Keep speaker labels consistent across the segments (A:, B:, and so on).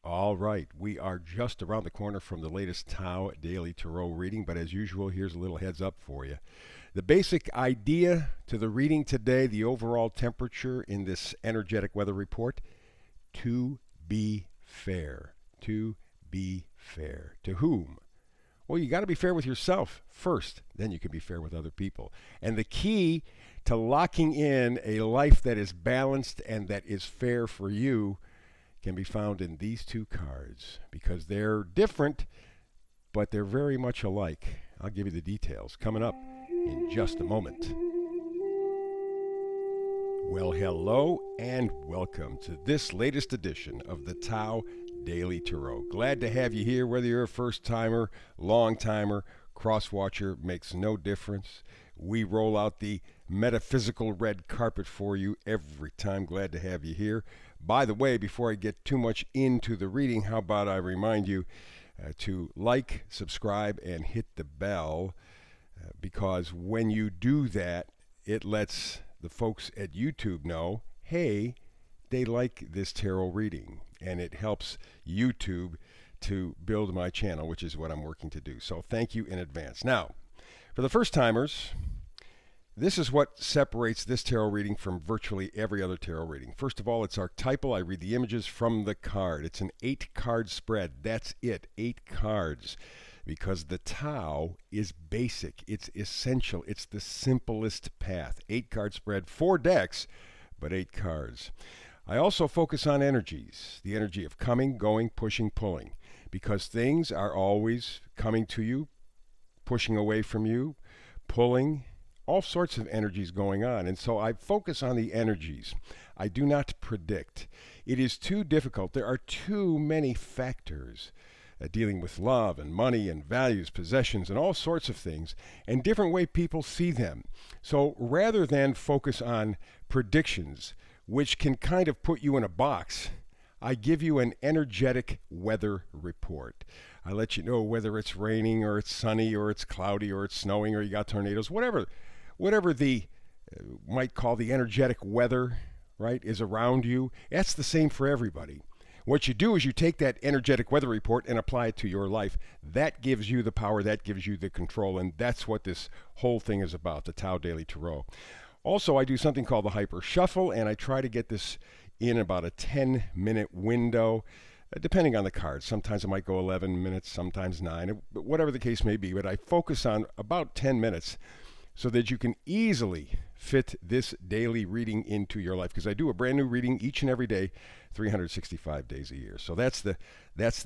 A: All right, we are just around the corner from the latest Tao Daily Tarot reading, but as usual, here's a little heads up for you. The basic idea to the reading today, the overall temperature in this energetic weather report, to be fair. To be fair. To whom? Well, you got to be fair with yourself first, then you can be fair with other people. And the key to locking in a life that is balanced and that is fair for you can be found in these two cards because they're different, but they're very much alike. I'll give you the details coming up in just a moment. Well, hello and welcome to this latest edition of the Tao Daily Tarot. Glad to have you here, whether you're a first timer, long timer, cross watcher, makes no difference. We roll out the metaphysical red carpet for you every time. Glad to have you here. By the way, before I get too much into the reading, how about I remind you to like, subscribe, and hit the bell because when you do that, it lets the folks at YouTube know, hey, they like this tarot reading, and it helps YouTube to build my channel, which is what I'm working to do. So thank you in advance. Now, for the first timers, this is what separates this tarot reading from virtually every other tarot reading. First of all, it's archetypal. I read the images from the card. It's an 8-card spread. That's it, 8 cards. Because the Tao is basic. It's essential. It's the simplest path. 8-card spread, 4 decks, but 8 cards. I also focus on energies. The energy of coming, going, pushing, pulling. Because things are always coming to you, pushing away from you, pulling, all sorts of energies going on. And so I focus on the energies. I do not predict. It is too difficult. There are too many factors dealing with love and money and values, possessions, and all sorts of things, and different way people see them. So rather than focus on predictions, which can kind of put you in a box, I give you an energetic weather report. I let you know whether it's raining or it's sunny or it's cloudy or it's snowing or you got tornadoes, whatever the might call the energetic weather, right, is around you. That's the same for everybody. What you do is you take that energetic weather report and apply it to your life. That gives you the power, that gives you the control, and that's what this whole thing is about, the Tao Daily Tarot. Also, I do something called the Hyper Shuffle, and I try to get this in about a 10-minute window, depending on the card. Sometimes it might go 11 minutes, sometimes 9, but whatever the case may be. But I focus on about 10 minutes so that you can easily fit this daily reading into your life. Because I do a brand new reading each and every day, 365 days a year. So that's the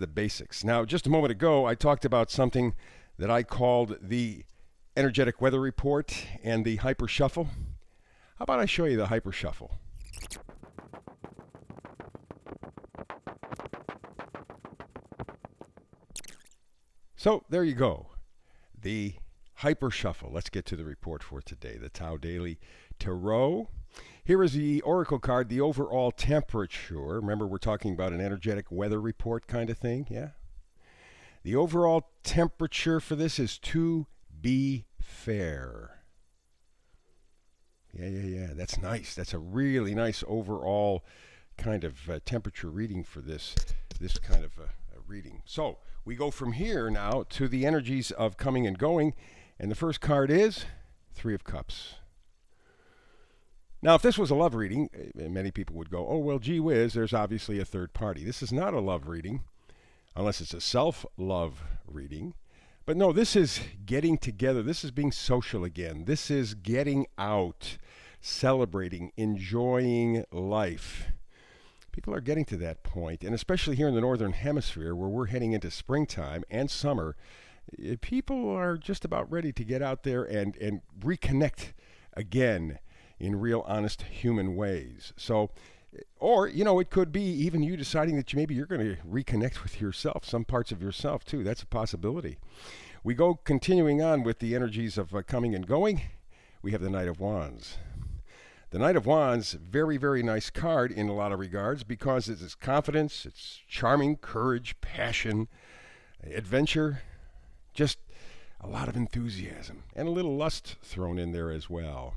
A: basics. Now, just a moment ago, I talked about something that I called the energetic weather report and the Hyper Shuffle. How about I show you the Hyper Shuffle? So there you go. The Hyper Shuffle. Let's get to the report for today. The Tao Daily Tarot. Here is the Oracle card, the overall temperature. Remember, we're talking about an energetic weather report kind of thing, yeah? The overall temperature for this is to be fair. Yeah. That's nice. That's a really nice overall kind of temperature reading for this kind of reading. So we go from here now to the energies of coming and going. And the first card is 3 of Cups. Now, if this was a love reading, many people would go, oh, well, gee whiz, there's obviously a third party. This is not a love reading, unless it's a self-love reading. But no, this is getting together. This is being social again. This is getting out, celebrating, enjoying life. People are getting to that point, and especially here in the Northern Hemisphere, where we're heading into springtime and summer, people are just about ready to get out there and reconnect again in real, honest, human ways. So, or, it could be even you deciding that maybe you're going to reconnect with yourself, some parts of yourself too. That's a possibility. We go continuing on with the energies of coming and going. We have the Knight of Wands. The Knight of Wands, very, very nice card in a lot of regards because it's confidence, it's charming, courage, passion, adventure, just a lot of enthusiasm and a little lust thrown in there as well.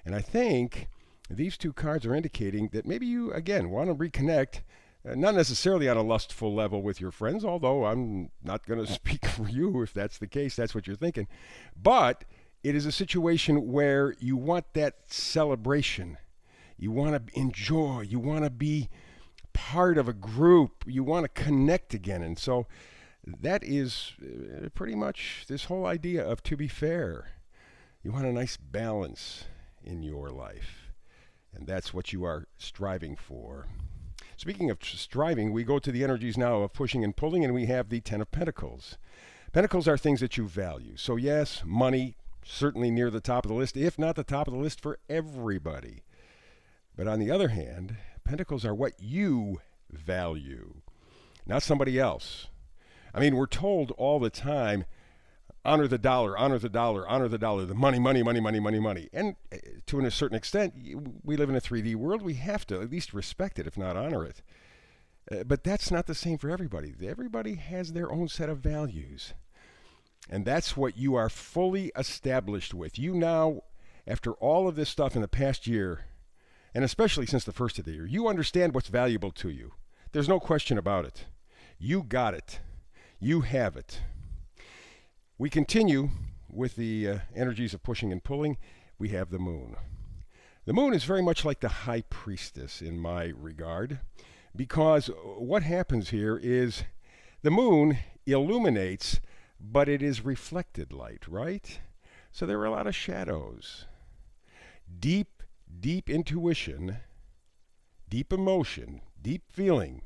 A: And I think these two cards are indicating that maybe you, again, want to reconnect Not necessarily on a lustful level with your friends, although I'm not going to speak for you if that's the case, that's what you're thinking. But it is a situation where you want that celebration. You want to enjoy. You want to be part of a group. You want to connect again. And so that is pretty much this whole idea of to be fair. You want a nice balance in your life. And that's what you are striving for. Speaking of striving, we go to the energies now of pushing and pulling, and we have the Ten of Pentacles. Pentacles are things that you value. So yes, money, certainly near the top of the list, if not the top of the list for everybody. But on the other hand, Pentacles are what you value, not somebody else. I mean, we're told all the time, honor the dollar, honor the dollar, honor the dollar, the money, money, money, money, money, money. And to a certain extent, we live in a 3D world. We have to at least respect it, if not honor it. But that's not the same for everybody. Everybody has their own set of values. And that's what you are fully established with. You now, after all of this stuff in the past year, and especially since the first of the year, you understand what's valuable to you. There's no question about it. You got it. You have it. We continue with the energies of pushing and pulling. We have the moon. The moon is very much like the high priestess in my regard, because what happens here is the moon illuminates, but it is reflected light, right? So there are a lot of shadows. Deep, deep intuition, deep emotion, deep feeling,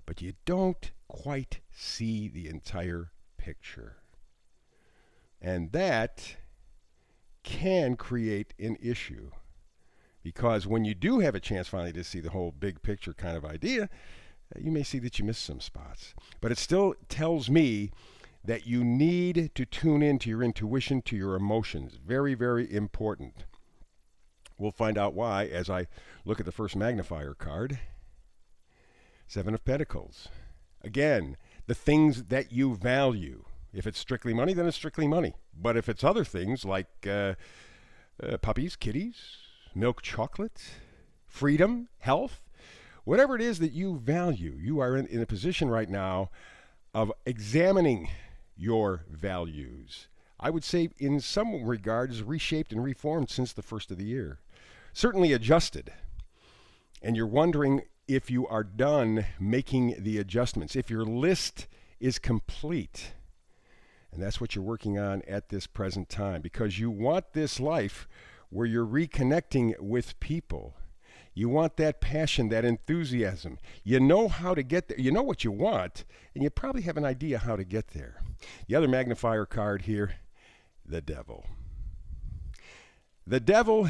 A: but you don't quite see the entire picture. And that can create an issue, because when you do have a chance finally to see the whole big picture kind of idea, you may see that you missed some spots. But it still tells me that you need to tune into your intuition, to your emotions. Very, very important. We'll find out why as I look at the first magnifier card. Seven of Pentacles. Again, the things that you value. If it's strictly money, then it's strictly money. But if it's other things like puppies, kitties, milk chocolate, freedom, health, whatever it is that you value, you are in a position right now of examining your values. I would say in some regards reshaped and reformed since the first of the year. Certainly adjusted. And you're wondering if you are done making the adjustments, if your list is complete. And that's what you're working on at this present time, because you want this life where you're reconnecting with people. You want that passion, that enthusiasm. You know how to get there. You know what you want, and you probably have an idea how to get there. The other magnifier card here, the devil. The devil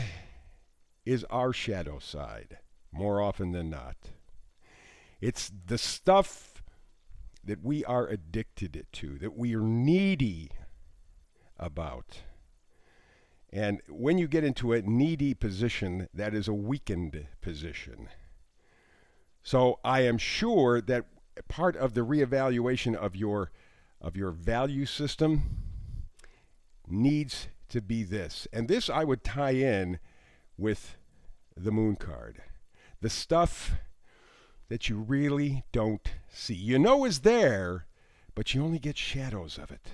A: is our shadow side, more often than not. It's the stuff that we are addicted to, that we are needy about. And when you get into a needy position, that is a weakened position. So I am sure that part of the reevaluation of your value system needs to be this. And this I would tie in with the moon card. The stuff that you really don't see. You know is there, but you only get shadows of it.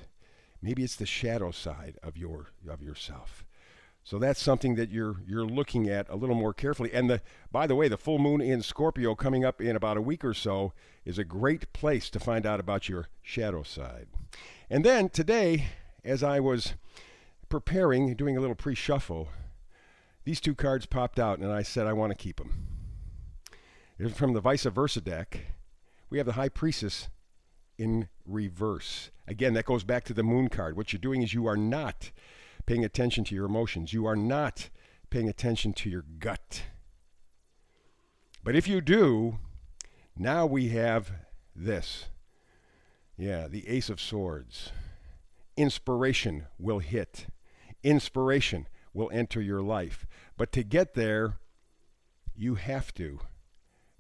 A: Maybe it's the shadow side of yourself. So that's something that you're looking at a little more carefully. And by the way, the full moon in Scorpio coming up in about a week or so is a great place to find out about your shadow side. And then today, as I was preparing, doing a little pre-shuffle, these two cards popped out, and I said I want to keep them. From the Vice Versa deck, we have the High Priestess in reverse. Again, that goes back to the moon card. What you're doing is you are not paying attention to your emotions. You are not paying attention to your gut. But if you do, now we have this. Yeah, the Ace of Swords. Inspiration will hit. Inspiration will enter your life. But to get there, you have to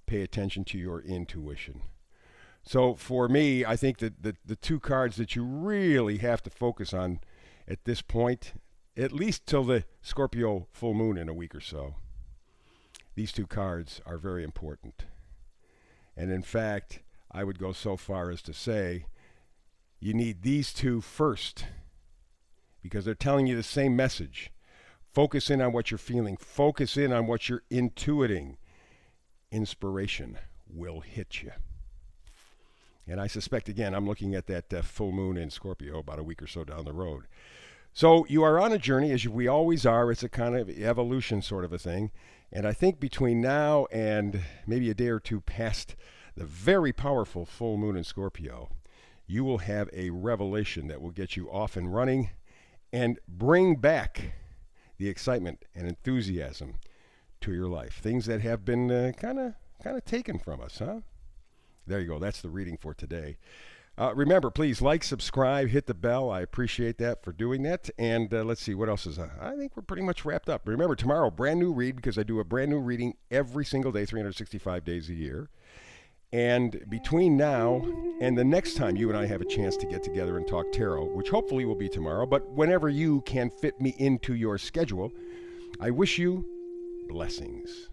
A: pay attention to your intuition. So for me, I think that the two cards that you really have to focus on at this point, at least till the Scorpio full moon in a week or so, these two cards are very important. And in fact, I would go so far as to say you need these two first because they're telling you the same message. Focus in on what you're feeling. Focus in on what you're intuiting. Inspiration will hit you. And I suspect, again, I'm looking at that full moon in Scorpio about a week or so down the road. So you are on a journey, as we always are. It's a kind of evolution sort of a thing. And I think between now and maybe a day or two past the very powerful full moon in Scorpio, you will have a revelation that will get you off and running and bring back the excitement and enthusiasm to your life. Things that have been kind of taken from us, huh? There you go. That's the reading for today. Remember, please like, subscribe, hit the bell. I appreciate that for doing that. And let's see, what else is I think we're pretty much wrapped up. Remember, tomorrow, brand new read because I do a brand new reading every single day, 365 days a year. And between now and the next time you and I have a chance to get together and talk tarot, which hopefully will be tomorrow, but whenever you can fit me into your schedule, I wish you blessings.